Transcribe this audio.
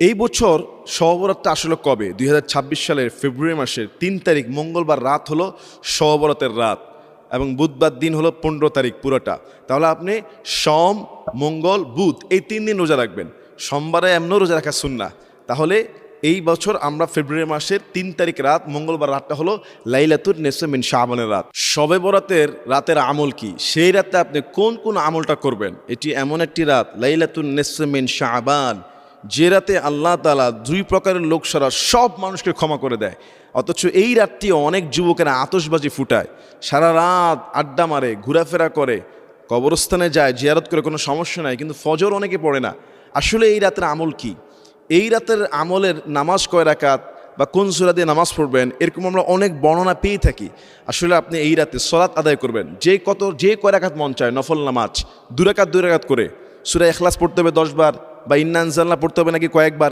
এই বছর শবে বরাতটা আসলে কবে? 2026 সালের ফেব্রুয়ারি মাসের 3 তারিখ মঙ্গলবার রাত হলো শবে বরাতের রাত এবং বুধবার দিন হলো 15 তারিখ পুরোটা। তাহলে আপনি সোম, মঙ্গল, বুধ এই 3 দিন রোজা রাখবেন। সোমবারে এমনও রোজা রাখা সুন্নাহ। তাহলে এই বছর আমরা ফেব্রুয়ারি মাসের 3 তারিখ রাত মঙ্গলবার রাতটা হলো লাইলাতুন নিসফ মিন শাবানের রাত। শবে বরাতের রাতের আমল কি? সেই রাতে আপনি কোন কোন আমলটা করবেন? এটি এমন একটি রাত লাইলাতুন নিসফ মিন শাবান, যে রাতে আল্লাহ তাআলা 2 প্রকারের লোক ছাড়া সব মানুষকে ক্ষমা করে দেয়। অথচ এই রাতটি অনেক যুবকেরা আতশবাজি ফুটায়, সারা রাত আড্ডা মারে, ঘোরাফেরা করে, কবরস্থানে যায়, জিয়ারত করে, কোনো সমস্যা নাই, কিন্তু ফজর অনেকে পড়ে না। আসলে এই রাতের আমল কি? এই রাতের আমলের নামাজ কয় রাকাত বা কোন সূরা দিয়ে নামাজ পড়বেন, এরকম আমরা অনেক বর্ণনা পেয়ে থাকি। আসলে আপনি এই রাতে সালাত আদায় করবেন, যে কয় রাকাত মন চায়, নফল নামাজ 2 রাকাত করে। সূরা ইখলাস পড়তে হবে 10 বার, বা ইন্না আনজালনা পড়তে হবে নাকি কয়েকবার।